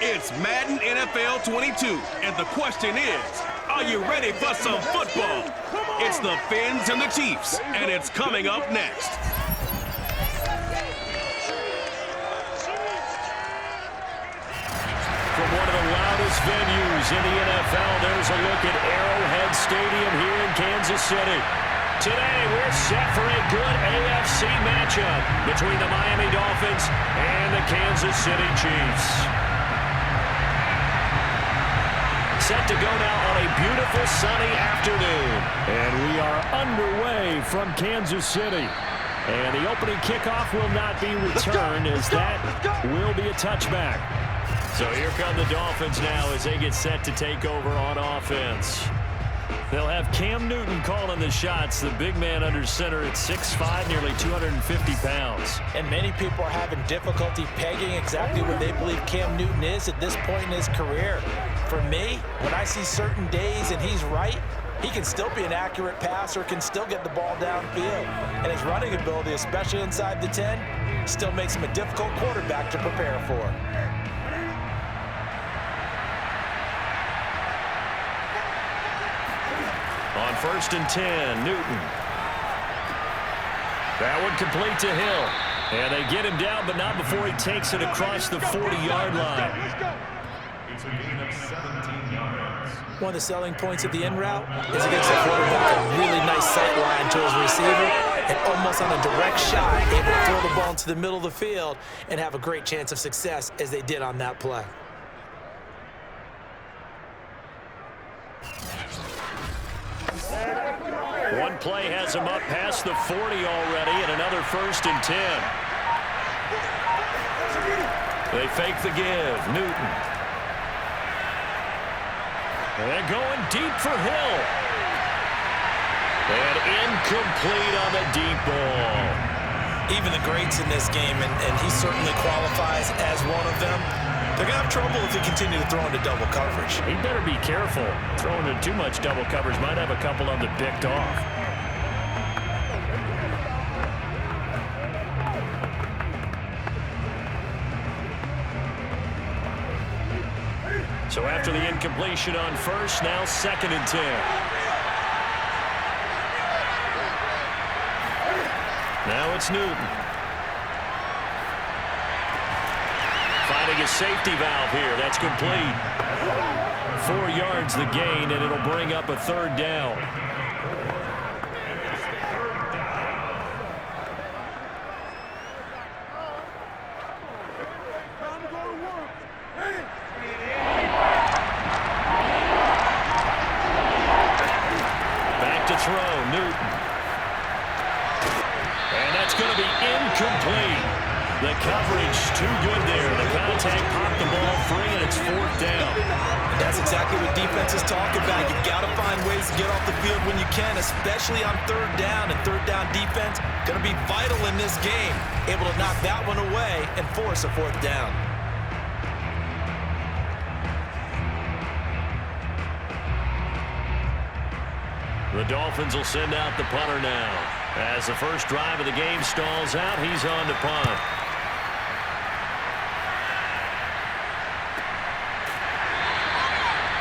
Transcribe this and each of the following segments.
It's Madden NFL 22, and the question is, are you ready for some football? It's the Fins and the Chiefs, and it's coming up next. From one of the loudest venues in the NFL, there's a look at Arrowhead Stadium here in Kansas City. Today, we're set for a good AFC matchup between the Miami Dolphins and the Kansas City Chiefs. Set to go now on a beautiful sunny afternoon. And we are underway from Kansas City. And the opening kickoff will not be returned as that will be a touchback. So here come the Dolphins now as they get set to take over on offense. They'll have Cam Newton calling the shots, the big man under center at 6'5", nearly 250 pounds. And many people are having difficulty pegging exactly where they believe Cam Newton is at this point in his career. For me, when I see certain days and he's right, he can still be an accurate passer, can still get the ball downfield. And his running ability, especially inside the 10, still makes him a difficult quarterback to prepare for. On 1st and 10, Newton. That one complete to Hill. And they get him down, but not before he takes it across the 40-yard line. It's a gain of 17 yards. One of the selling points of the in route is against the quarterback, a really nice sight line to his receiver, and almost on a direct shot, able to throw the ball into the middle of the field and have a great chance of success as they did on that play. One play has him up past the 40 already, and another 1st and 10. They fake the give. Newton. And they're going deep for Hill. And incomplete on the deep ball. Even the greats in this game, and he certainly qualifies as one of them, they're going to have trouble if they continue to throw into double coverage. He better be careful. Throwing into too much double coverage might have a couple of them picked off. So after the incompletion on 1st, now 2nd and 10. Now it's Newton. Finding a safety valve here. That's complete. 4 yards the gain, and it'll bring up a 3rd down. Back to throw, Newton. And that's going to be incomplete. The coverage too good there. The contact popped the ball free, and it's 4th down. That's exactly what defenses talk about. You've got to find ways to get off the field when you can, especially on 3rd down. And 3rd down defense going to be vital in this game. Able to knock that one away and force a 4th down. The Dolphins will send out the punter now. As the first drive of the game stalls out, he's on to punt.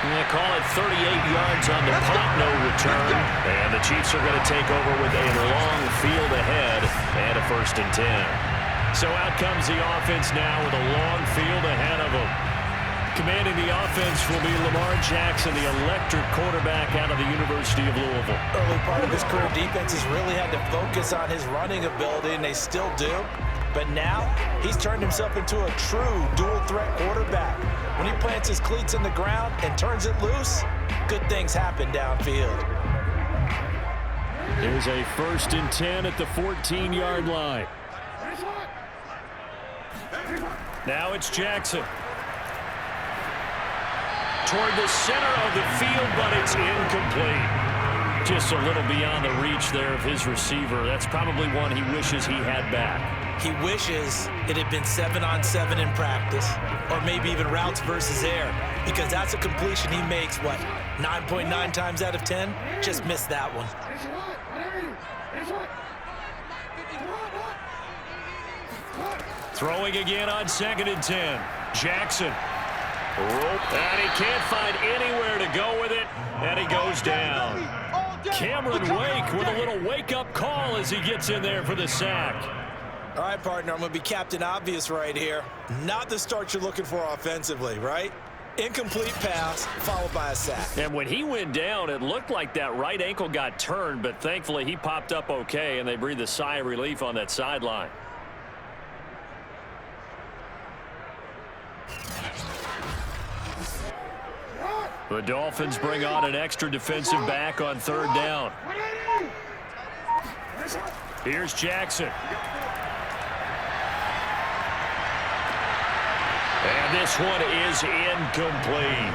They call it 38 yards on the punt, no return. And the Chiefs are going to take over with a long field ahead and a 1st and 10. So out comes the offense now with a long field ahead of them. Commanding the offense will be Lamar Jackson, the electric quarterback out of the University of Louisville. Early part of his career, defenses really had to focus on his running ability, and they still do. But now, he's turned himself into a true dual-threat quarterback. When he plants his cleats in the ground and turns it loose, good things happen downfield. Here's a 1st and 10 at the 14-yard line. Now it's Jackson. Toward the center of the field, but it's incomplete. Just a little beyond the reach there of his receiver. That's probably one he wishes he had back. He wishes it had been 7-on-7 in practice, or maybe even routes versus air, because that's a completion he makes, 9.9 times out of 10? Just missed that one. Throwing again on 2nd and 10. Jackson. And he can't find anywhere to go with it, and he goes down. Cameron Wake with a little wake-up call as he gets in there for the sack. All right, partner, I'm going to be Captain Obvious right here. Not the start you're looking for offensively, right? Incomplete pass followed by a sack. And when he went down, it looked like that right ankle got turned, but thankfully he popped up okay, and they breathed a sigh of relief on that sideline. The Dolphins bring on an extra defensive back on third down. Here's Jackson. And this one is incomplete.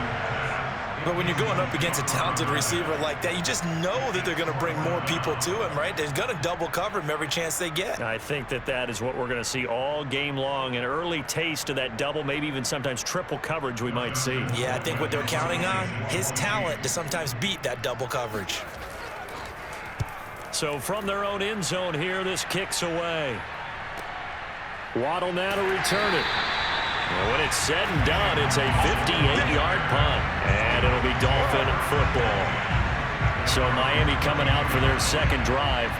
But when you're going up against a talented receiver like that, you just know that they're going to bring more people to him, right? They're going to double cover him every chance they get. I think that is what we're going to see all game long. An early taste of that double, maybe even sometimes triple coverage we might see. Yeah, I think what they're counting on, his talent to sometimes beat that double coverage. So from their own end zone here, this kicks away. Waddle now to return it. And when it's said and done, it's a 58-yard punt. And it'll be Dolphin football. So Miami coming out for their second drive.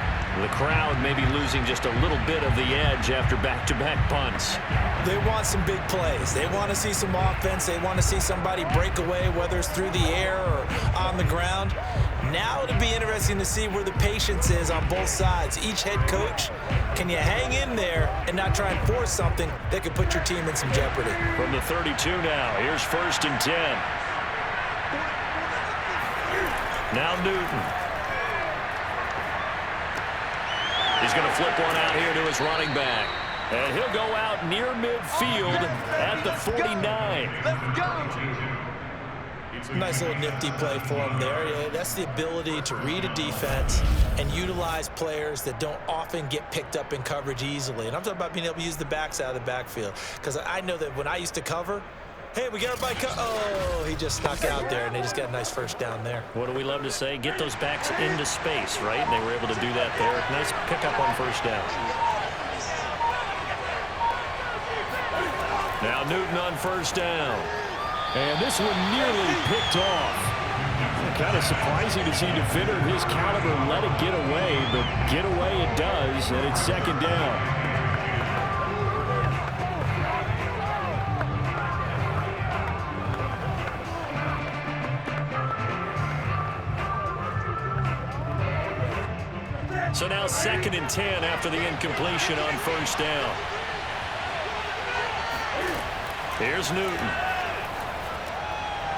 The crowd maybe losing just a little bit of the edge after back-to-back punts. They want some big plays. They want to see some offense. They want to see somebody break away, whether it's through the air or on the ground. Now it'll be interesting to see where the patience is on both sides. Each head coach, can you hang in there and not try and force something that could put your team in some jeopardy? From the 32 now, here's 1st and 10. Now Newton. He's going to flip one out here to his running back. And he'll go out near midfield at the 49. Let's go. Nice little nifty play for him there. Yeah, that's the ability to read a defense and utilize players that don't often get picked up in coverage easily. And I'm talking about being able to use the backs out of the backfield. Because I know that when I used to cover, hey, we got everybody oh, he just snuck out there, and they just got a nice first down there. What do we love to say? Get those backs into space, right? And they were able to do that there. Nice pickup on first down. Now Newton on first down. And this one nearly picked off. Kind of surprising to see a defender of his caliber let it get away, but get away it does, and it's second down. So now 2nd and 10 after the incompletion on first down. Here's Newton.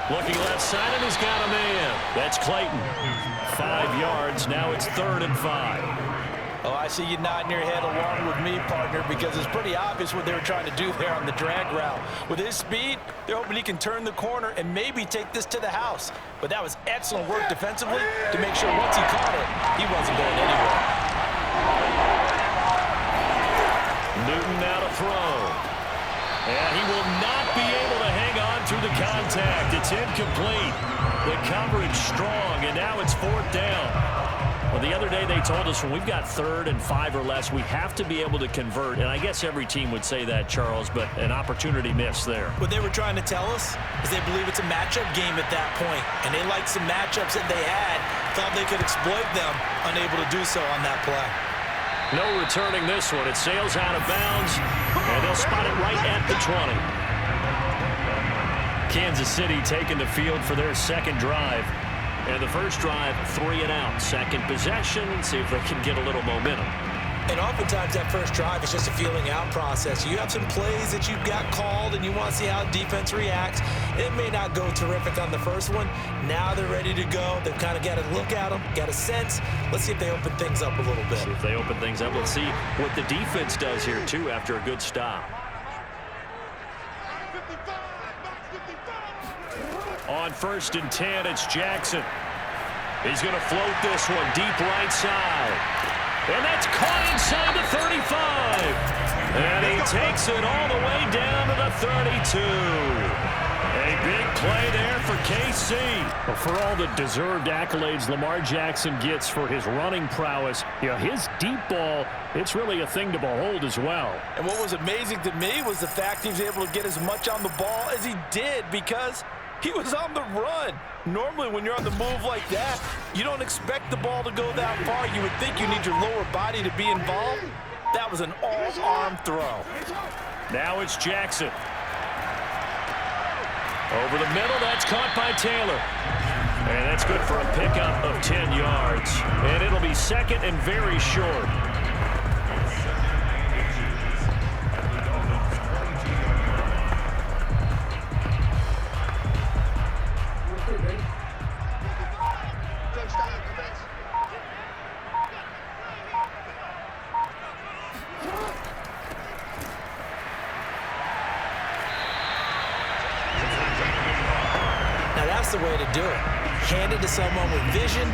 Looking left side, and he's got a man. That's Clayton. 5 yards. Now it's 3rd and 5. Oh, I see you nodding your head along with me, partner, because it's pretty obvious what they were trying to do there on the drag route. With his speed, they're hoping he can turn the corner and maybe take this to the house. But that was excellent work defensively to make sure once he caught it, he wasn't going anywhere. Newton now to throw. And he will not be able to hang on through the contact. It's incomplete. The coverage strong, and now it's 4th down. Well, the other day they told us when we've got 3rd and 5 or less, we have to be able to convert. And I guess every team would say that, Charles, but an opportunity missed there. What they were trying to tell us is they believe it's a matchup game at that point, and they liked some matchups that they had, thought they could exploit them, unable to do so on that play. No returning this one. It sails out of bounds, and they'll spot it right at the 20. Kansas City taking the field for their second drive. And the first drive, 3 and out. Second possession, see if they can get a little momentum. And oftentimes that first drive is just a feeling out process. You have some plays that you've got called and you want to see how defense reacts. It may not go terrific on the first one. Now they're ready to go. They've kind of got to look at them, got a sense. Let's see if they open things up a little bit. See if they open things up. Let's see what the defense does here, too, after a good stop. On 1st and 10, it's Jackson. He's going to float this one deep right side. And that's caught inside the 35. And he takes it all the way down to the 32. A big play there for KC. Well, for all the deserved accolades Lamar Jackson gets for his running prowess, his deep ball, it's really a thing to behold as well. And what was amazing to me was the fact he was able to get as much on the ball as he did because he was on the run. Normally, when you're on the move like that, you don't expect the ball to go that far. You would think you need your lower body to be involved. That was an all-arm throw. Now it's Jackson. Over the middle, that's caught by Taylor. And that's good for a pickup of 10 yards. And it'll be second and very short. That's the way to do it. Hand it to someone with vision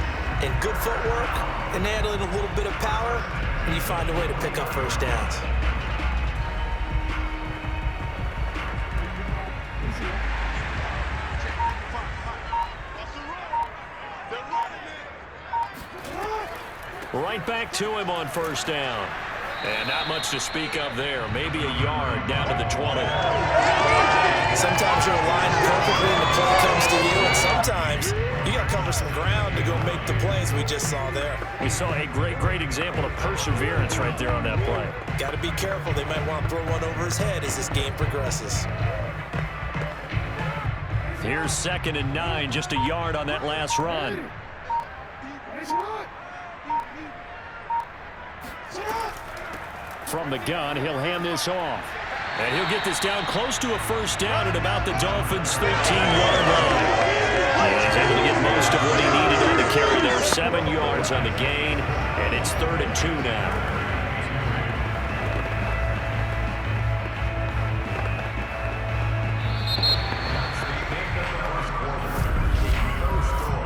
and good footwork and add in a little bit of power, and you find a way to pick up first downs. Right back to him on first down. And not much to speak of there. Maybe a yard down to the 20. Sometimes you're aligned perfectly and the play comes to you, and sometimes you got to cover some ground to go make the plays we just saw there. We saw a great example of perseverance right there on that play. Got to be careful. They might want to throw one over his head as this game progresses. Here's 2nd and 9, just a yard on that last run. From the gun, he'll hand this off. And he'll get this down close to a first down at about the Dolphins' 13-yard line. And he's able to get most of what he needed on the carry there. 7 yards on the gain, and it's 3rd and 2 now.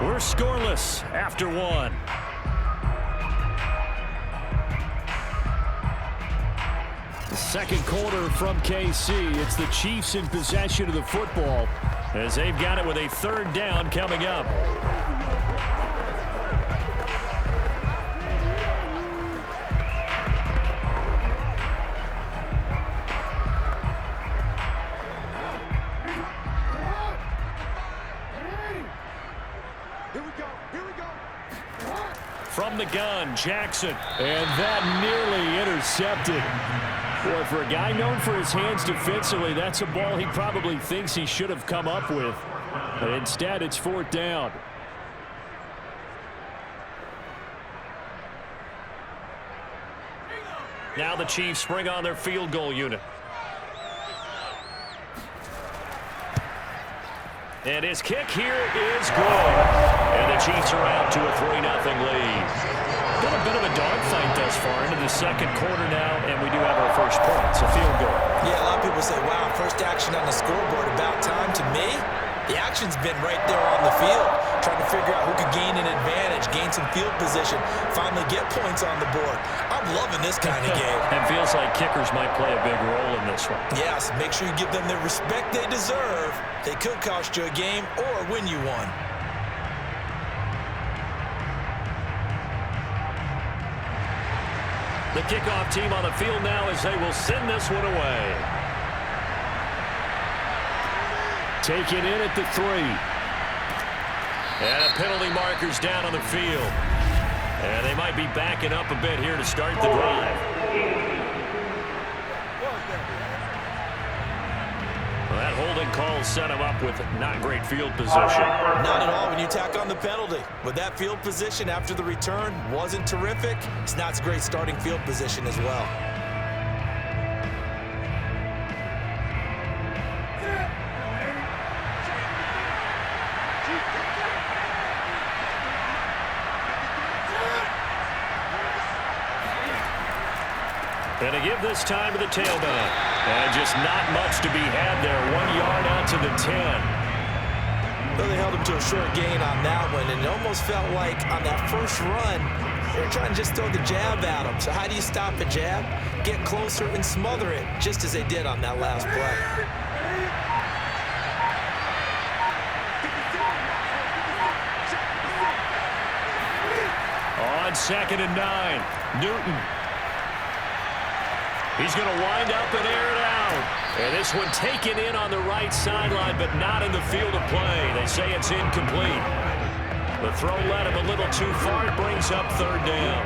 We're scoreless after 1. Second quarter from KC. It's the Chiefs in possession of the football as they've got it with a 3rd down coming up. From the gun, Jackson. And that nearly intercepted. Boy, for a guy known for his hands defensively, that's a ball he probably thinks he should have come up with. But instead, it's 4th down. Now the Chiefs bring on their field goal unit. And his kick here is good. And the Chiefs are out to a 3-0 lead. Been a bit of a dogfight thus far into the second quarter now, and we do have our first point. It's a field goal. Yeah, a lot of people say, wow, first action on the scoreboard, about time. To me, the action's been right there on the field, trying to figure out who could gain an advantage, gain some field position, finally get points on the board. I'm loving this kind of game. And feels like kickers might play a big role in this one. Yes, make sure you give them the respect they deserve. They could cost you a game or win you one. The kickoff team on the field now as they will send this one away. Taken in at the 3. And a penalty marker's down on the field. And they might be backing up a bit here to start the drive. Well, that holding call set him up with not great field position. Not at all when you tack on the penalty. But that field position after the return wasn't terrific. It's not a great starting field position as well. And to give this time to the tailback. And just not much to be had there. 1 yard out to the 10. Well, they held him to a short gain on that one, and it almost felt like on that first run, they were trying to just throw the jab at him. So how do you stop a jab? get closer and smother it, just as they did on that last play. On 2nd and 9, Newton. He's going to wind up and air it out. And this one taken in on the right sideline, but not in the field of play. They say it's incomplete. The throw led him a little too far. It brings up 3rd down.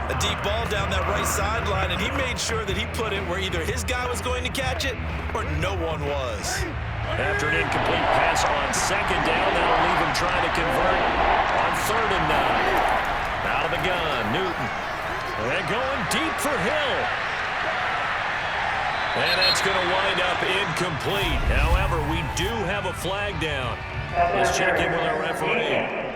A deep ball down that right sideline, and he made sure that he put it where either his guy was going to catch it or no one was. After an incomplete pass on 2nd down, that'll leave him trying to convert on 3rd and 9. Out of the gun, Newton. And going deep for Hill. And that's going to wind up incomplete. However, we do have a flag down. Let's check in with our referee.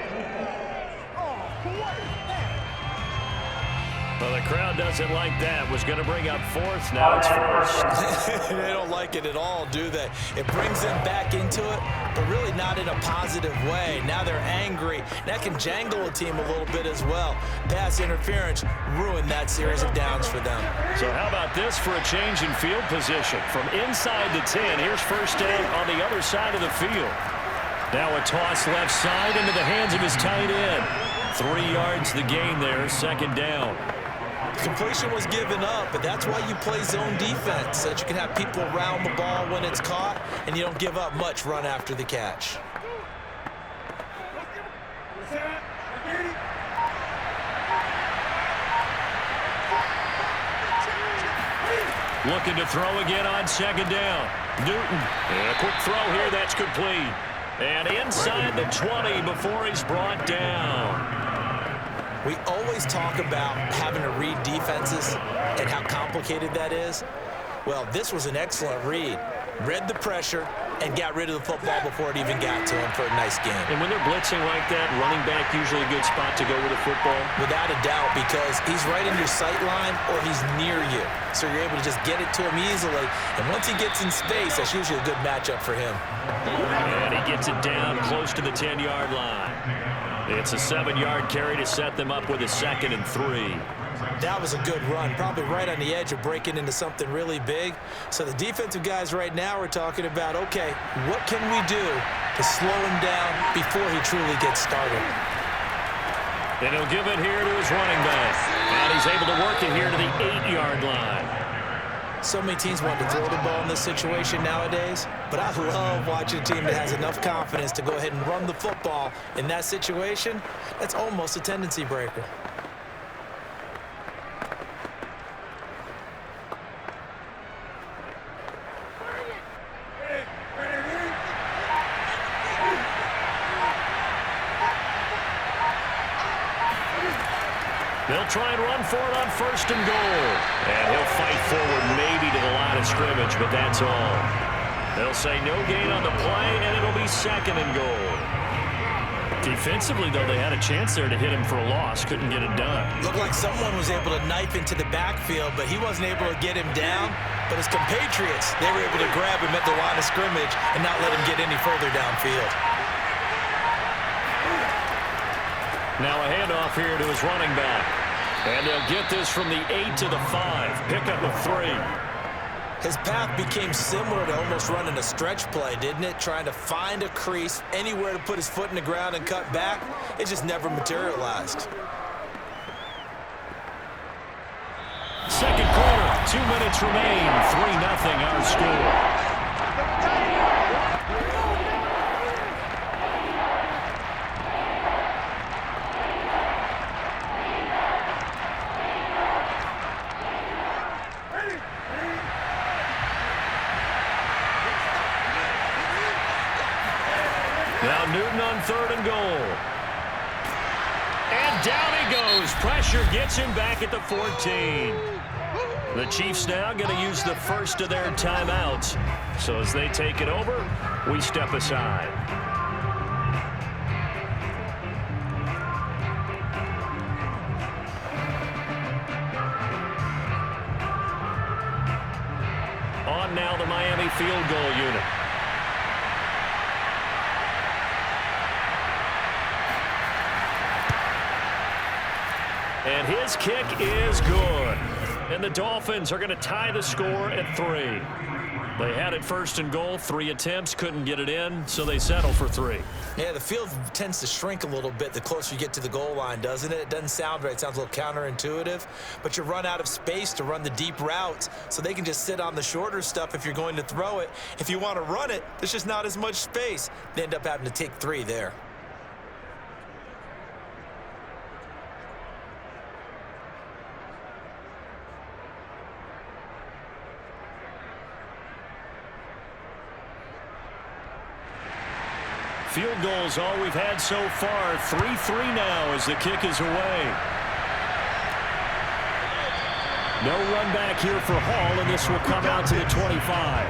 Well, the crowd doesn't like that. Was going to bring up 4th. Now it's 1st. They don't like it at all, do they? It brings them back into it, but really not in a positive way. Now they're angry. That can jangle a team a little bit as well. Pass interference ruined that series of downs for them. So how about this for a change in field position? From inside the 10, here's 1st down on the other side of the field. Now a toss left side into the hands of his tight end. 3 yards the gain there, 2nd down. Completion was given up, but that's why you play zone defense, so that you can have people around the ball when it's caught, and you don't give up much run after the catch. Looking to throw again on 2nd down. Newton, and a quick throw here, that's complete. And inside the 20 before he's brought down. We always talk about having to read defenses and how complicated that is. Well, this was an excellent read. Read the pressure and got rid of the football before it even got to him for a nice game. And when they're blitzing like that, running back usually a good spot to go with the football? Without a doubt, because he's right in your sight line or he's near you. So you're able to just get it to him easily. And once he gets in space, that's usually a good matchup for him. And he gets it down close to the 10-yard line. It's a 7-yard carry to set them up with a 2nd and 3. That was a good run, probably right on the edge of breaking into something really big. So the defensive guys right now are talking about, okay, what can we do to slow him down before he truly gets started? And he'll give it here to his running back. And he's able to work it here to the 8-yard line. So many teams want to throw the ball in this situation nowadays, but I love watching a team that has enough confidence to go ahead and run the football in that situation. That's almost a tendency breaker. They'll try and run for it on 1st and goal. And he'll fight forward maybe to the line of scrimmage, but that's all. They'll say no gain on the play, and it'll be 2nd and goal. Defensively, though, they had a chance there to hit him for a loss. Couldn't get it done. Looked like someone was able to knife into the backfield, but he wasn't able to get him down. But his compatriots, they were able to grab him at the line of scrimmage and not let him get any further downfield. Now a handoff here to his running back. And they'll get this from the 8 to the 5. Pickup of 3. His path became similar to almost running a stretch play, didn't it? Trying to find a crease, anywhere to put his foot in the ground and cut back. It just never materialized. 2nd quarter, 2 minutes remain. 3-0 our score. Now Newton on 3rd and goal. And down he goes. Pressure gets him back at the 14. The Chiefs now going to use the first of their timeouts. So as they take it over, we step aside. On now the Miami field goal unit. And his kick is good. And the Dolphins are going to tie the score at 3. They had it first and goal, 3 attempts, couldn't get it in, so they settle for 3. Yeah, the field tends to shrink a little bit the closer you get to the goal line, doesn't it? It doesn't sound right. It sounds a little counterintuitive, but you run out of space to run the deep routes, so they can just sit on the shorter stuff if you're going to throw it. If you want to run it, there's just not as much space. They end up having to take 3 there. Field goals all we've had so far. 3-3 now as the kick is away. No run back here for Hall, and this will come out to the 25.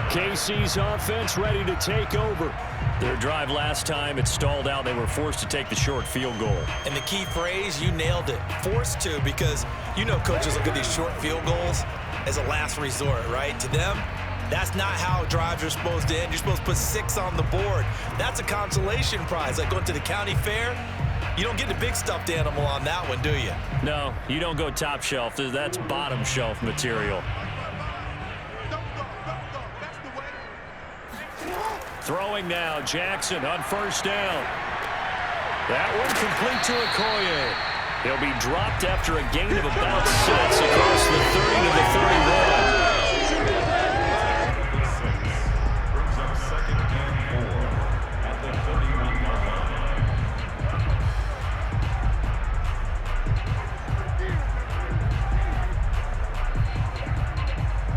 KC's offense ready to take over. Their drive last time, it stalled out. They were forced to take the short field goal. And the key phrase, you nailed it. Forced to, because you know coaches look at these short field goals as a last resort, right? To them, that's not how drives are supposed to end. You're supposed to put 6 on the board. That's a consolation prize. Like going to the county fair, you don't get the big stuffed animal on that one, do you? No, you don't go top shelf. That's bottom shelf material. Throwing now, Jackson on first down. That one complete to Okoye. He'll be dropped after a gain of about 6 across the 30 to the 31.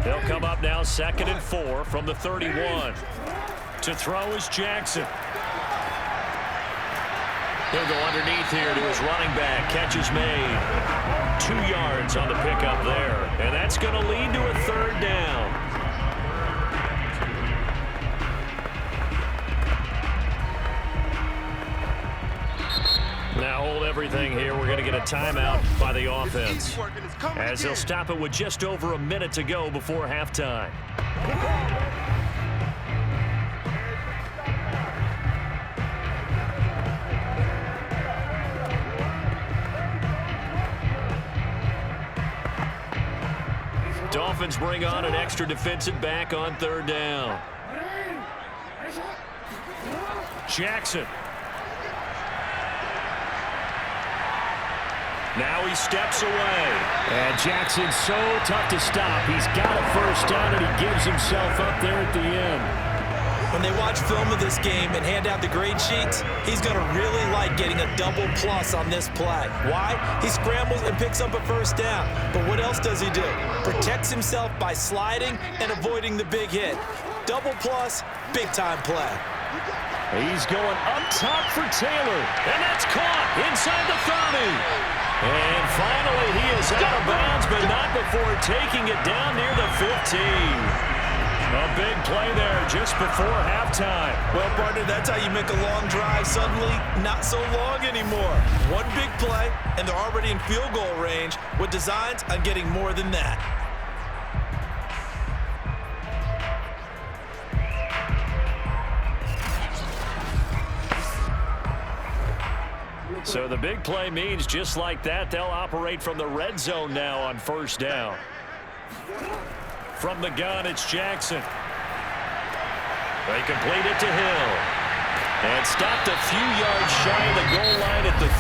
They'll come up now 2nd and 4 from the 31. To throw is Jackson. He'll go underneath here to his running back. Catch is made. 2 yards on the pickup there. And that's going to lead to a 3rd down. Now hold everything here. We're going to get a timeout by the offense, as they'll stop it with just over a minute to go before halftime. Dolphins bring on an extra defensive back on 3rd down. Jackson. Now he steps away. And Jackson's so tough to stop. He's got a first down, and he gives himself up there at the end. When they watch film of this game and hand out the grade sheets, he's going to really like getting a double plus on this play. Why? He scrambles and picks up a first down. But what else does he do? Protects himself by sliding and avoiding the big hit. Double plus, big-time play. He's going up top for Taylor, and that's caught inside the 30. And finally, he is out of bounds, but not before taking it down near the 15. A big play there just before halftime. Well, partner, that's how you make a long drive suddenly not so long anymore. One big play, and they're already in field goal range with designs on getting more than that. So the big play means just like that, they'll operate from the red zone now on first down. From the gun, it's Jackson. They complete it to Hill. And stopped a few yards shy of the goal line at the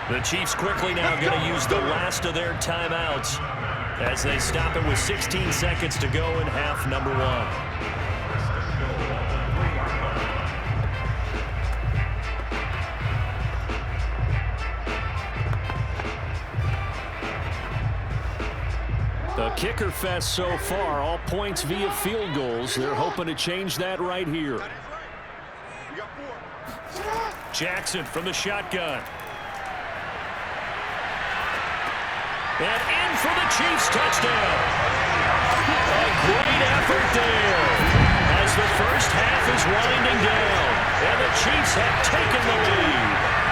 3. The Chiefs quickly now going to use the last of their timeouts as they stop it with 16 seconds to go in half number 1. The kicker fest so far, all points via field goals. They're hoping to change that right here. Jackson from the shotgun. And in for the Chiefs touchdown. A great effort there as the first half is winding down. And the Chiefs have taken the lead.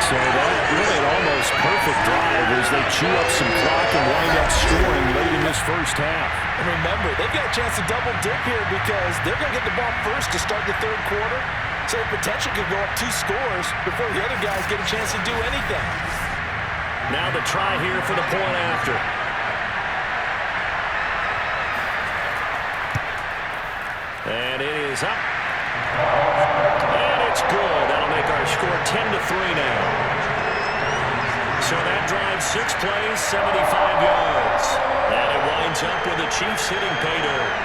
So that really an almost perfect drive as they chew up some clock and wind up scoring late in this first half. And remember, they've got a chance to double dip here because they're going to get the ball first to start the 3rd quarter. So the potential could go up 2 scores before the other guys get a chance to do anything. Now the try here for the point after. And it is up. And it's good. That'll make our score 10-3 now. So that drives 6 plays, 75 yards. And it winds up with the Chiefs hitting pay dirt.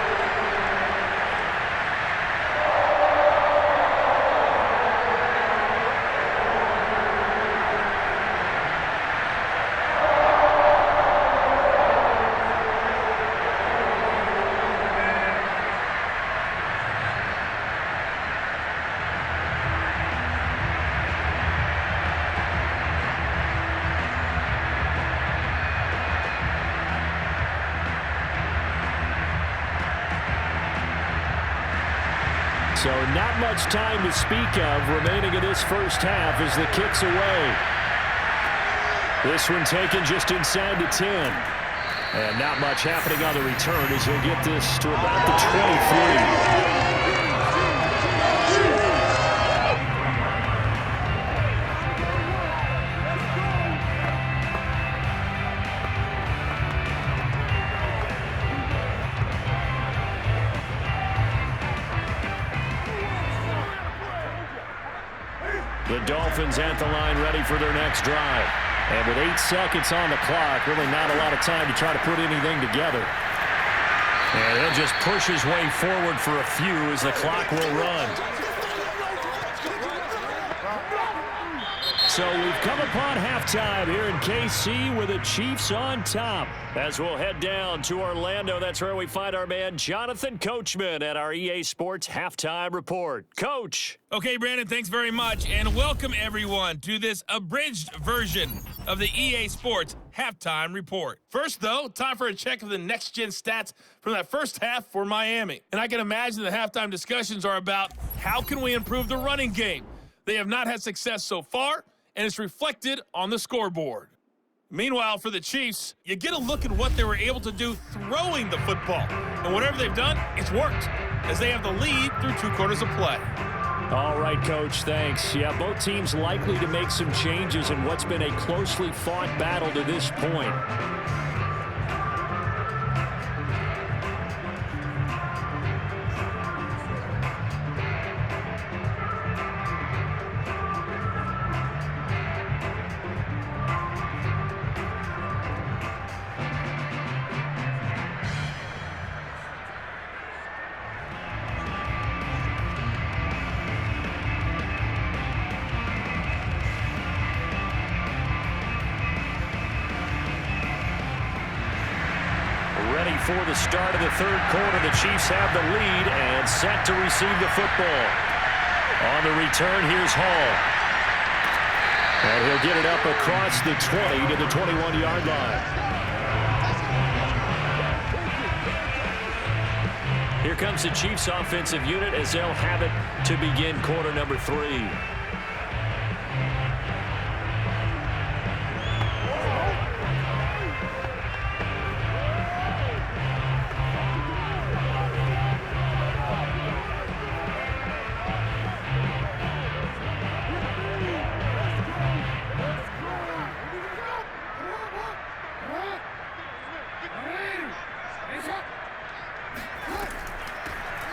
So not much time to speak of remaining in this first half as the kick's away. This one taken just inside the 10. And not much happening on the return as he'll get this to about the 23. The Dolphins at the line ready for their next drive. And with 8 seconds on the clock, really not a lot of time to try to put anything together. And he'll just push his way forward for a few as the clock will run. So we've come upon halftime here in KC with the Chiefs on top. As we'll head down to Orlando, that's where we find our man Jonathan Coachman at our EA Sports Halftime Report. Coach. Okay, Brandon, thanks very much, and welcome everyone to this abridged version of the EA Sports Halftime Report. First, though, time for a check of the next-gen stats from that first half for Miami. And I can imagine the halftime discussions are about how can we improve the running game. They have not had success so far, and it's reflected on the scoreboard. Meanwhile, for the Chiefs, you get a look at what they were able to do throwing the football. And whatever they've done, it's worked, as they have the lead through 2 quarters of play. All right, Coach, thanks. Yeah, both teams likely to make some changes in what's been a closely fought battle to this point. Ready for the start of the third quarter. The Chiefs have the lead and set to receive the football. On the return, here's Hall. And he'll get it up across the 20 to the 21-yard line. Here comes the Chiefs offensive unit as they'll have it to begin quarter number 3.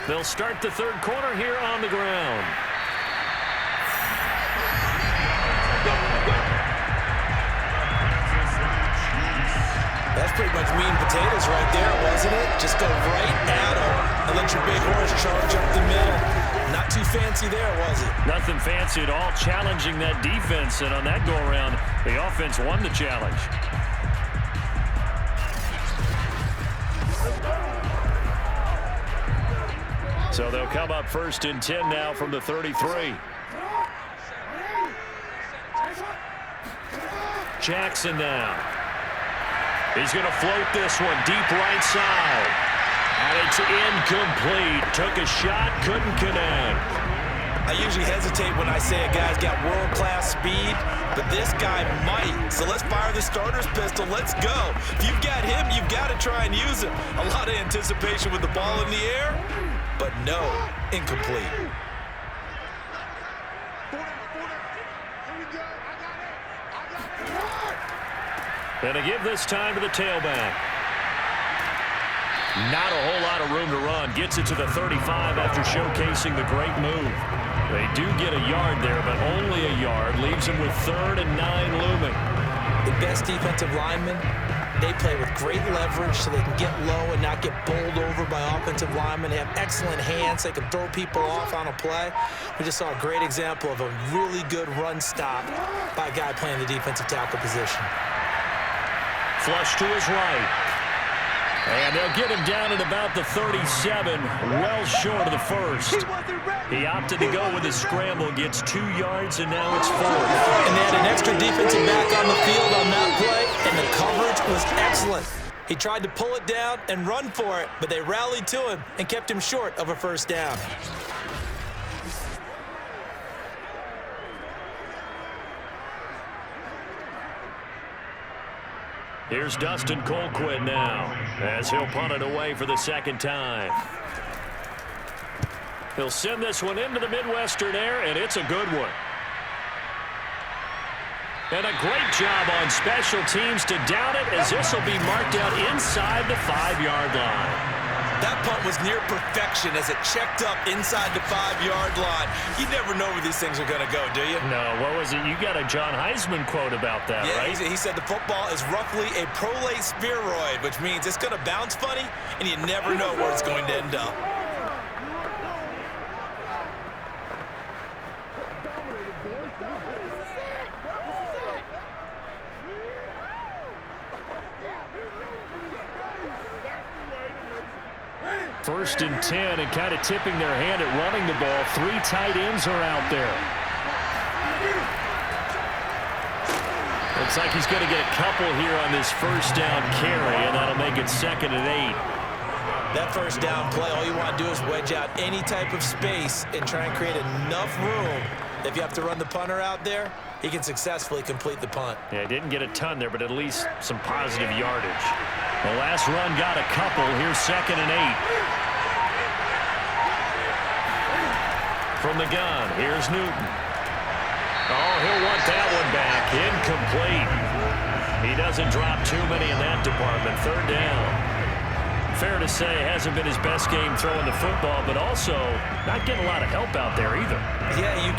They'll start the third quarter here on the ground. That's pretty much meat and potatoes right there, wasn't it? Just go right at them and let your big horse charge up the middle. Not too fancy there, was it? Nothing fancy at all, challenging that defense. And on that go-around, the offense won the challenge. So they'll come up first and 10 now from the 33. Jackson now. He's going to float this one deep right side. And it's incomplete. Took a shot, couldn't connect. I usually hesitate when I say a guy's got world-class speed, but this guy might. So let's fire the starter's pistol. Let's go. If you've got him, you've got to try and use him. A lot of anticipation with the ball in the air, but no, incomplete. Gonna give this time to the tailback. Not a whole lot of room to run. Gets it to the 35 after showcasing the great move. They do get a yard there, but only a yard. Leaves them with 3rd and 9 looming. The best defensive linemen, they play with great leverage so they can get low and not get bowled over by offensive linemen. They have excellent hands. They can throw people off on a play. We just saw a great example of a really good run stop by a guy playing the defensive tackle position. Flush to his right. And they'll get him down at about the 37, well short of the first. He opted to go with his scramble, gets 2 yards, and now it's 4. And they had an extra defensive back on the field on that play, and the coverage was excellent. He tried to pull it down and run for it, but they rallied to him and kept him short of a first down. Here's Dustin Colquitt now, as he'll punt it away for the 2nd time. He'll send this one into the Midwestern air, and it's a good one. And a great job on special teams to down it, as this will be marked out inside the 5-yard line. That punt was near perfection as it checked up inside the 5-yard line. You never know where these things are going to go, do you? No, what was it? You got a John Heisman quote about that, yeah, right? He said the football is roughly a prolate spheroid, which means it's going to bounce funny, and you never know where it's going to end up. First and 10, and kind of tipping their hand at running the ball. 3 tight ends are out there. Looks like he's going to get a couple here on this first down carry, and that'll make it 2nd and 8. That first down play, all you want to do is wedge out any type of space and try and create enough room. If you have to run the punter out there, he can successfully complete the punt. Yeah, didn't get a ton there, but at least some positive yardage. The last run got a couple. Here's 2nd and 8. From the gun, here's Newton. Oh, he'll want that one back. Incomplete. He doesn't drop too many in that department. 3rd down. Fair to say, hasn't been his best game throwing the football, but also not getting a lot of help out there either. Yeah, you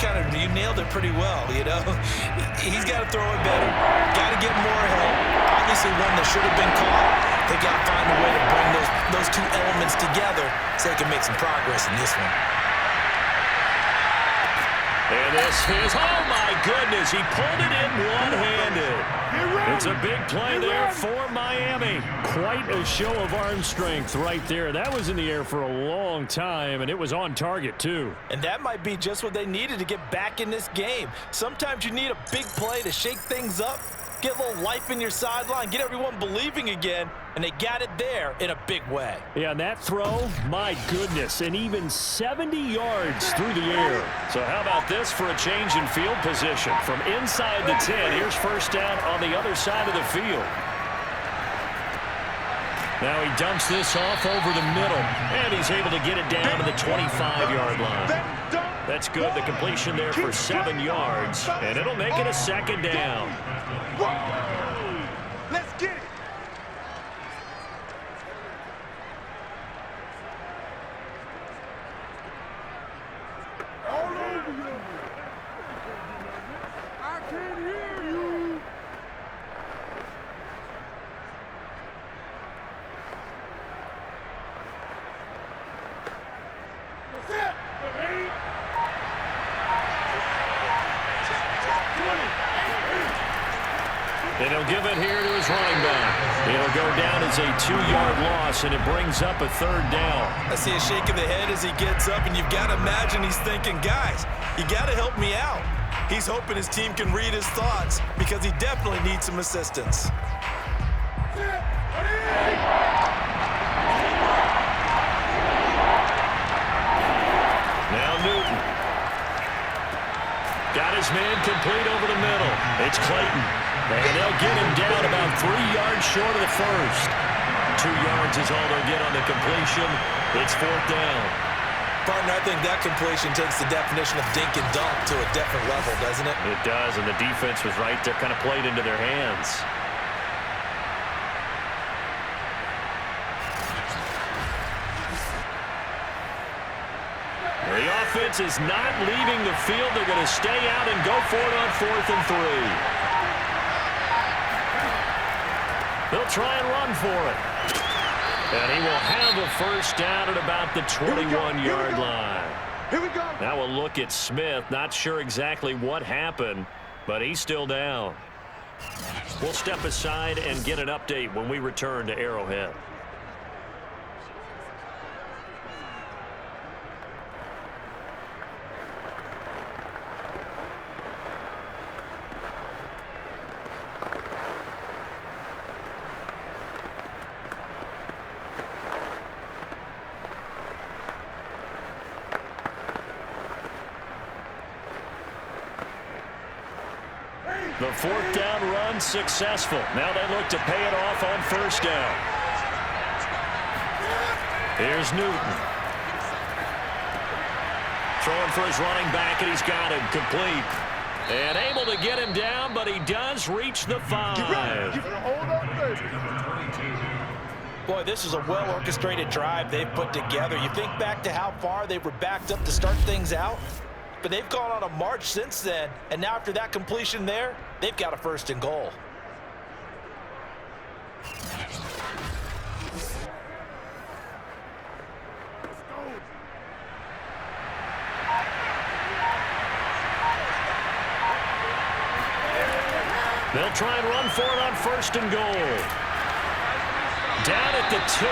nailed it pretty well, you know. He's got to throw it better. Got to get more help. Obviously one that should have been caught. They got to find a way to bring those 2 elements together so they can make some progress in this one. And this is, oh my goodness, he pulled it in one-handed. It's a big play there for Miami. Quite a show of arm strength right there. That was in the air for a long time, and it was on target too. And that might be just what they needed to get back in this game. Sometimes you need a big play to shake things up, get a little life in your sideline, get everyone believing again, and they got it there in a big way. Yeah, and that throw, my goodness, and even 70 yards through the air. So how about this for a change in field position? From inside the 10, here's first down on the other side of the field. Now he dumps this off over the middle, and he's able to get it down to the 25-yard line. That's good, the completion there for 7 yards, and it'll make it a 2nd down. Let's get it. All over you. I can't hear you. Set. And he'll give it here to his running back. It'll go down as a 2-yard loss, and it brings up a 3rd down. I see a shake of the head as he gets up, and you've got to imagine he's thinking, guys, you got to help me out. He's hoping his team can read his thoughts because he definitely needs some assistance. Now Newton. Got his man complete over the middle. It's Clayton. And they'll get him down about 3 yards short of the first. 2 yards is all they'll get on the completion. It's 4th down. Partner, I think that completion takes the definition of dink and dunk to a different level, doesn't it? It does, and the defense was right there, kind of played into their hands. The offense is not leaving the field. They're going to stay out and go for it on 4th and 3. They'll try and run for it. And he will have a first down at about the 21-yard line. Here we go. Now we'll look at Smith. Not sure exactly what happened, but he's still down. We'll step aside and get an update when we return to Arrowhead. The 4th down run successful. Now they look to pay it off on 1st down. Here's Newton. Throwing for his running back, and he's got him complete. And able to get him down, but he does reach the 5. Boy, this is a well-orchestrated drive they've put together. You think back to how far they were backed up to start things out, but they've gone on a march since then, and now after that completion there, they've got a 1st and goal. They'll try and run for it on 1st and goal. Down at the 2.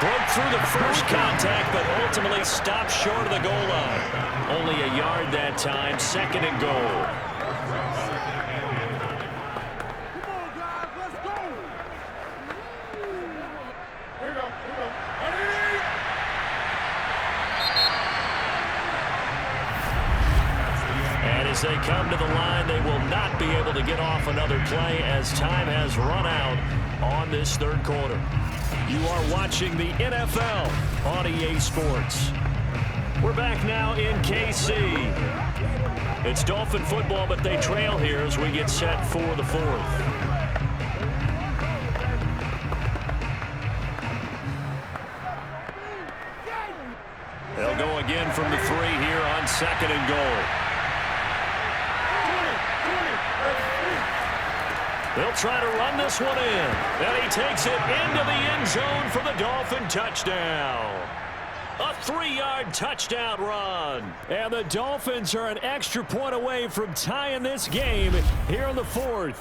Broke through the first contact, but ultimately stopped short of the goal line. Only a yard that time, 2nd and goal. Come on, guys, let's go. Here we go. And as they come to the line, they will not be able to get off another play as time has run out on this 3rd quarter. You are watching the NFL on EA Sports. We're back now in KC. It's Dolphin football, but they trail here as we get set for the 4th. They'll go again from the 3 here on 2nd and goal. They'll try to run this one in. And he takes it into the end zone for the Dolphin touchdown. A 3-yard touchdown run. And the Dolphins are an extra point away from tying this game here in the 4th.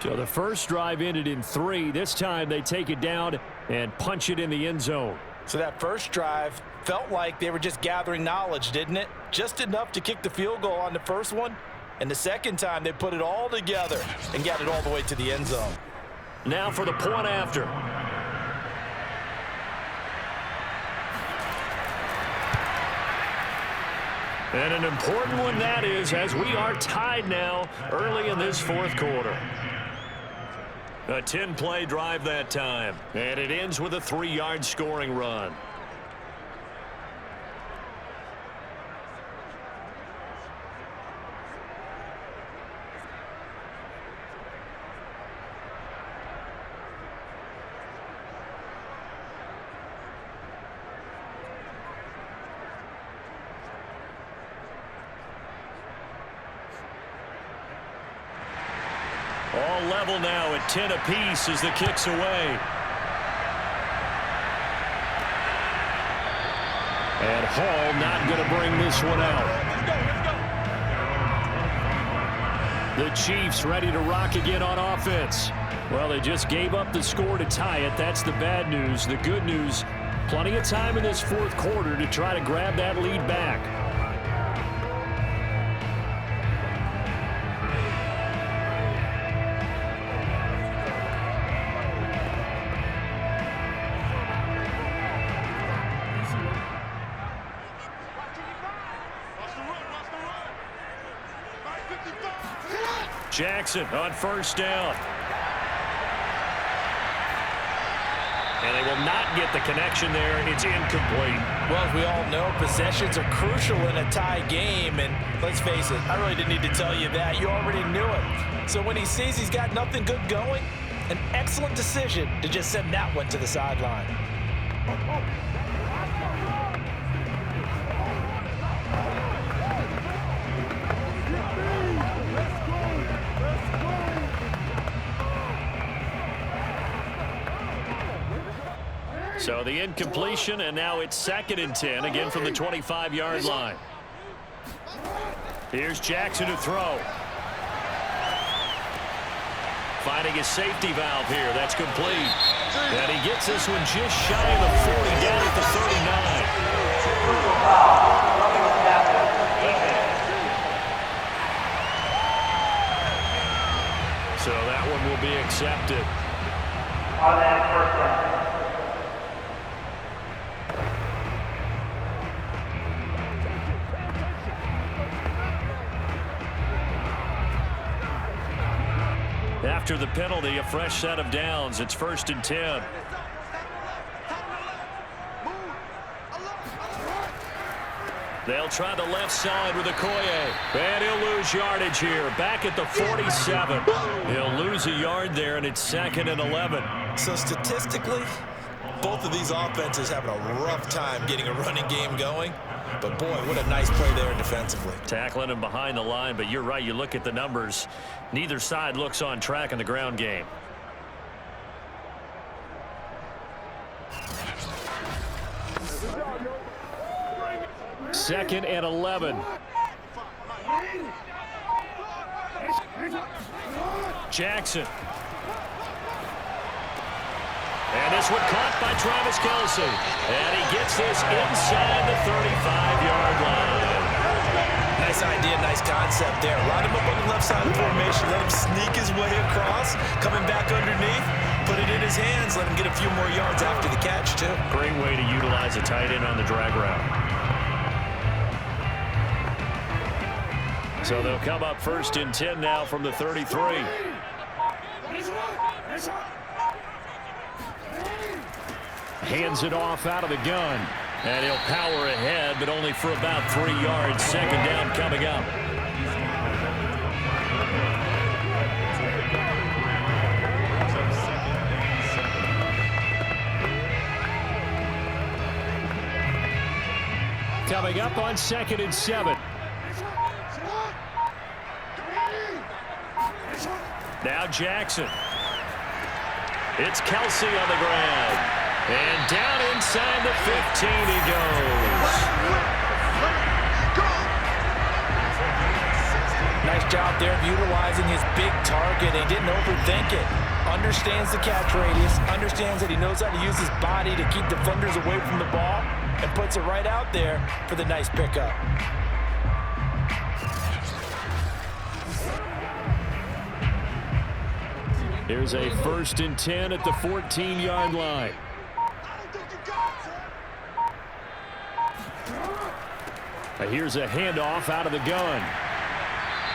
So the first drive ended in 3. This time they take it down and punch it in the end zone. So that first drive felt like they were just gathering knowledge, didn't it? Just enough to kick the field goal on the first one. And the second time, they put it all together and got it all the way to the end zone. Now for the point after. And an important one that is, as we are tied now early in this 4th quarter. A 10-play drive that time. And it ends with a 3-yard scoring run. All level now at 10 apiece as the kick's away. And Hall not going to bring this one out. The Chiefs ready to rock again on offense. Well, they just gave up the score to tie it. That's the bad news. The good news, plenty of time in this 4th quarter to try to grab that lead back. Jackson on 1st down. And they will not get the connection there. It's incomplete. Well, as we all know, possessions are crucial in a tie game. And let's face it, I really didn't need to tell you that. You already knew it. So when he sees he's got nothing good going, an excellent decision to just send that one to the sideline. So the incompletion, and now it's 2nd and 10, again from the 25-yard line. Here's Jackson to throw. Finding his safety valve here. That's complete. And he gets this one just shy of the 40, down at the 39. So that one will be accepted. After the penalty, a fresh set of downs. It's 1st and 10. They'll try the left side with Okoye. And he'll lose yardage here. Back at the 47. He'll lose a yard there, and it's 2nd and 11. So statistically, both of these offenses having a rough time getting a running game going. But, boy, what a nice play there defensively. Tackling him behind the line, but you're right. You look at the numbers. Neither side looks on track in the ground game. Second and 11. Jackson. And this one caught by Travis Kelce. And he gets this inside the 35-yard line. Nice idea, nice concept there. Line him up on the left side of the formation. Let him sneak his way across. Coming back underneath. Put it in his hands. Let him get a few more yards after the catch, too. Great way to utilize a tight end on the drag route. So they'll come up 1st and 10 now from the 33. Hands it off out of the gun. And he'll power ahead, but only for about 3 yards. 2nd down coming up. Coming up on 2nd and 7. Now Jackson. It's Kelce on the ground. And down inside the 15 he goes. Nice job there of utilizing his big target. He didn't overthink it. Understands the catch radius. Understands that he knows how to use his body to keep defenders away from the ball. And puts it right out there for the nice pickup. Here's a 1st and 10 at the 14-yard line. Here's a handoff out of the gun.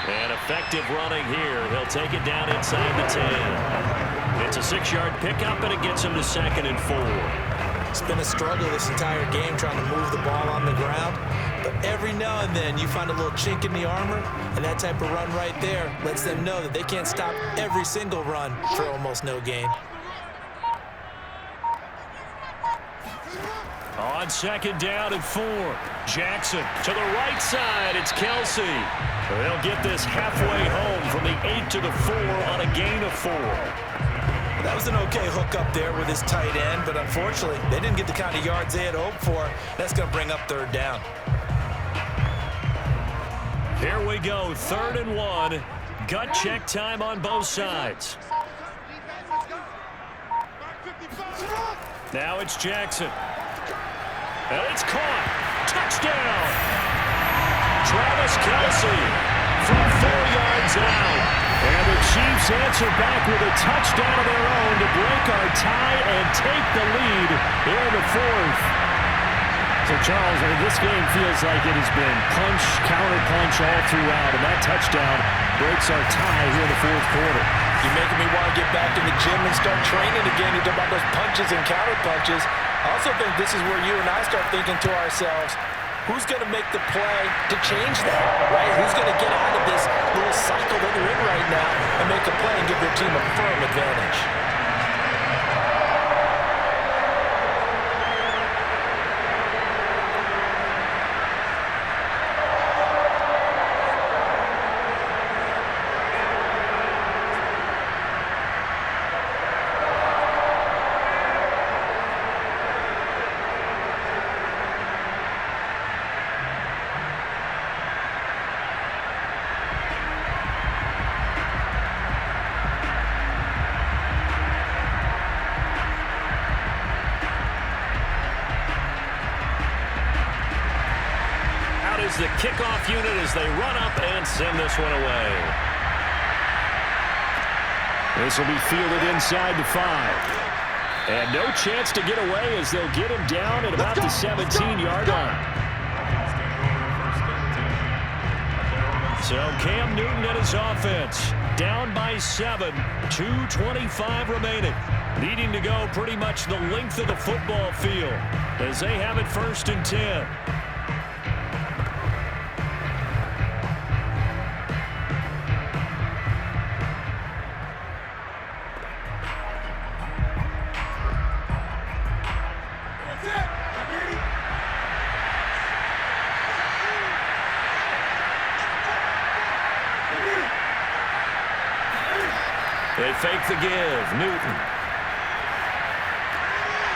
And effective running here. He'll take it down inside the 10. It's a 6-yard pickup, and it gets him to 2nd and 4. It's been a struggle this entire game trying to move the ball on the ground. But every now and then you find a little chink in the armor, and that type of run right there lets them know that they can't stop every single run for almost no gain. On 2nd down and 4. Jackson to the right side. It's Kelce. They'll get this halfway home from the 8 to the 4 on a gain of 4. That was an okay hook up there with his tight end, but unfortunately, they didn't get the kind of yards they had hoped for. That's going to bring up 3rd down. Here we go, 3rd and 1. Gut check time on both sides. Now it's Jackson. And it's caught. Touchdown. Travis Kelce from 4 yards out. And the Chiefs answer back with a touchdown of their own to break our tie and take the lead here in the 4th. So, Charles, I mean, this game feels like it has been punch, counter-punch all throughout, and that touchdown breaks our tie here in the 4th quarter. You're making me want to get back in the gym and start training again to do about those punches and counter-punches. I also think this is where you and I start thinking to ourselves, who's going to make the play to change that, right? Who's going to get out of this little cycle that they're in right now and make a play and give their team a firm advantage? is the kickoff unit as they run up and send this one away. This will be fielded inside the 5. And no chance to get away as they'll get him down at about the 17-yard line. So Cam Newton and his offense down by 7, 2:25 remaining. Needing to go pretty much the length of the football field as they have it 1st and 10. They fake the give. Newton.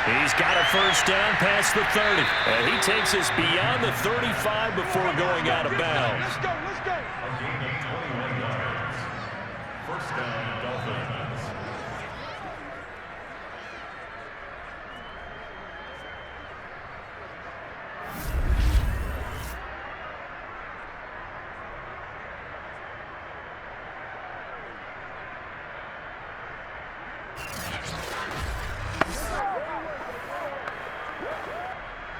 He's got a 1st down past the 30. And he takes us beyond the 35 before going out of bounds. Let's go. A gain of 21 yards. 1st down, Dolphins.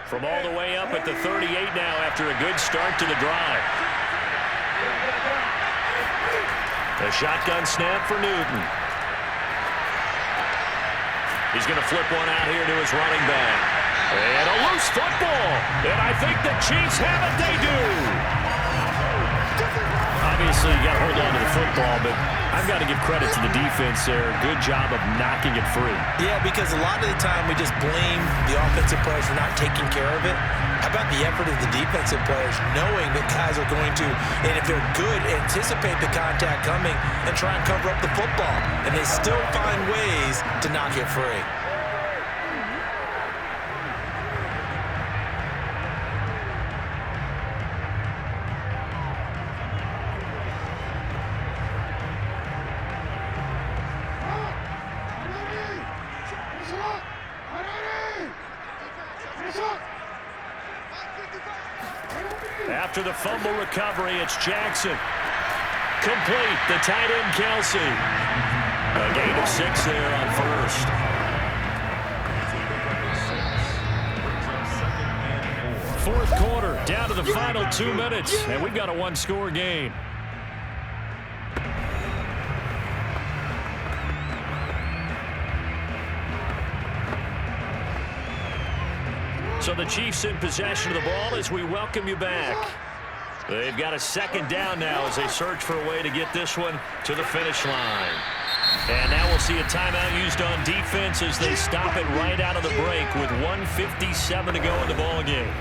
From all the way up at the 38 now after a good start to the drive. A shotgun snap for Newton. He's going to flip one out here to his running back. And a loose football. And I think the Chiefs have it. They do. Obviously, you got to hold on to the football, but I've got to give credit to the defense there. Good job of knocking it free. Yeah, because a lot of the time we just blame the offensive players for not taking care of it. How about the effort of the defensive players knowing that guys are going to, and if they're good, anticipate the contact coming and try and cover up the football. And they still find ways to knock it free. After the fumble recovery, it's Jackson. Complete, the tight end Kelce. A gain of 6 there on 1st. 4th quarter, down to the final 2 minutes, and we've got a 1-score game. So the Chiefs in possession of the ball as we welcome you back. They've got a 2nd down now as they search for a way to get this one to the finish line. And now we'll see a timeout used on defense as they stop it right out of the break with 1:57 to go in the ball game.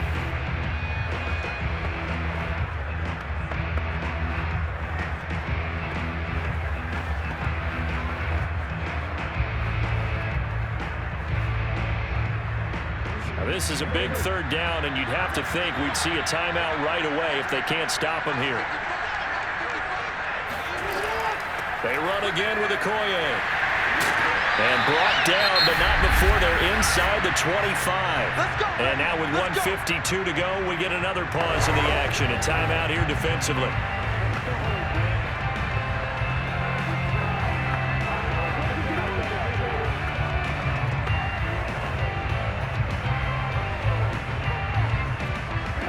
This is a big 3rd down, and you'd have to think we'd see a timeout right away if they can't stop him here. They run again with Okoye. And brought down, but not before they're inside the 25. And now with 1:52 to go, we get another pause in the action. A timeout here defensively.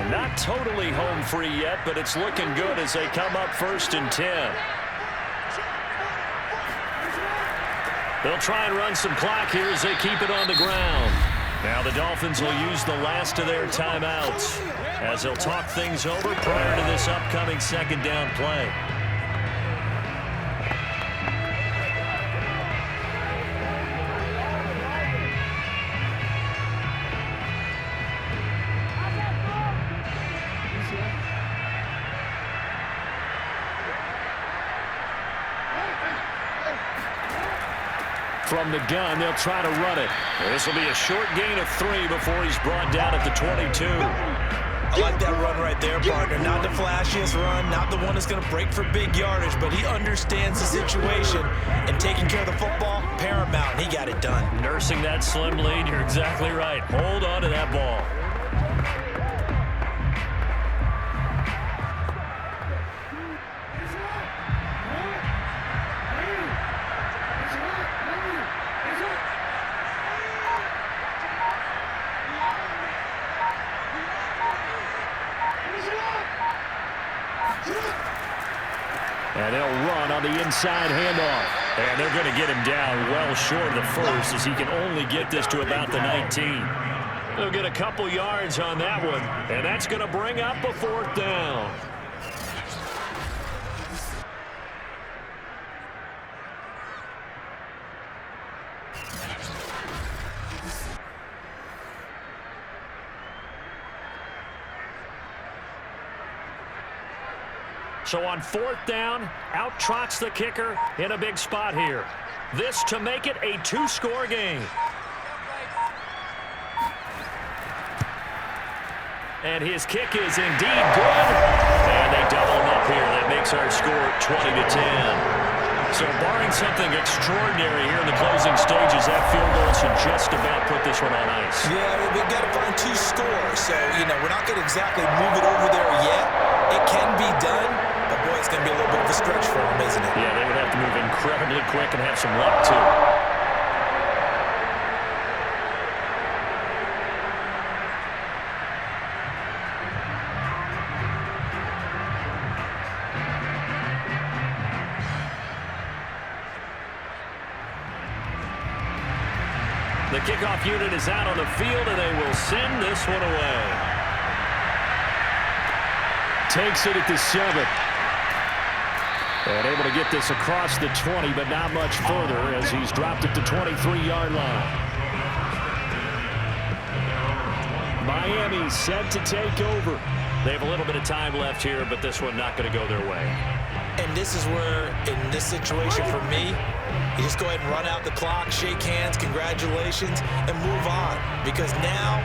Not totally home free yet, but it's looking good as they come up 1st and 10. They'll try and run some clock here as they keep it on the ground. Now the Dolphins will use the last of their timeouts as they'll talk things over prior to this upcoming 2nd down play. From the gun, they'll try to run it. This will be a short gain of 3 before he's brought down at the 22. I like that run right there, partner. Not the flashiest run, not the one that's going to break for big yardage, but he understands the situation, and taking care of the football, paramount, and he got it done. Nursing that slim lead, you're exactly right. Hold on to that ball. on the inside handoff. And they're going to get him down well short of the first, as he can only get this to about the 19. They'll get a couple yards on that one, and that's going to bring up a 4th down. So on 4th down, out trots the kicker in a big spot here. This to make it a 2-score game. And his kick is indeed good. And they double him up here. That makes our score 20-10. So barring something extraordinary here in the closing stages, that field goal should just about put this one on ice. Yeah, we've got to find 2 scores. So, we're not going to exactly move it over there yet. It can be done. But, boy, it's going to be a little bit of a stretch for them, isn't it? Yeah, they would have to move incredibly quick and have some luck, too. The kickoff unit is out on the field, and they will send this one away. Takes it at the 7. And able to get this across the 20, but not much further as he's dropped at the 23-yard line. Miami set to take over. They have a little bit of time left here, but this one not going to go their way. And this is where, in this situation for me, you just go ahead and run out the clock, shake hands, congratulations, and move on. Because now,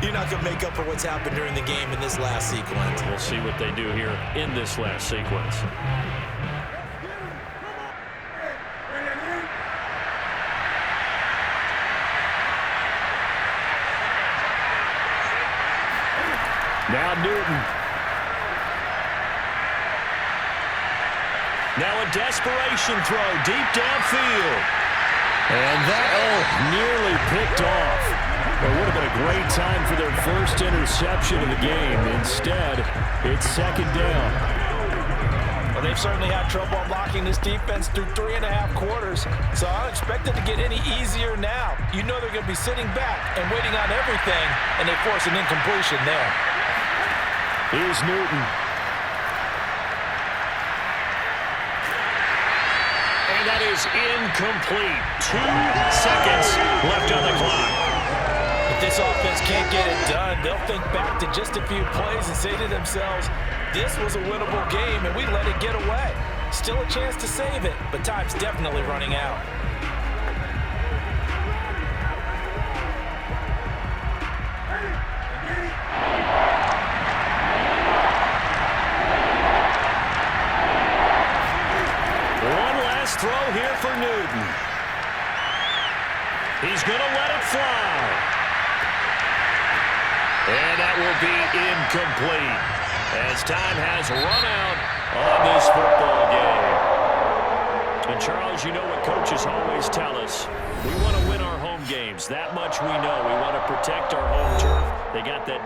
you're not going to make up for what's happened during the game in this last sequence. We'll see what they do here in this last sequence. Now Newton. Now a desperation throw deep downfield. And that, nearly picked off. It would have been a great time for their first interception of the game. Instead, it's 2nd down. Well, they've certainly had trouble unlocking this defense through 3.5 quarters, so I don't expect it to get any easier now. You know they're going to be sitting back and waiting on everything, and they force an incompletion there. Here's Newton. And that is incomplete. 2 seconds left on the clock. If this offense can't get it done, they'll think back to just a few plays and say to themselves, this was a winnable game and we let it get away. Still a chance to save it, but time's definitely running out. Throw here for Newton. He's going to let it fly. And that will be incomplete as time has run out on this football game. And Charles, you know what coaches always tell us. We want to win our home games. That much we know. We want to protect our home turf. They got that done.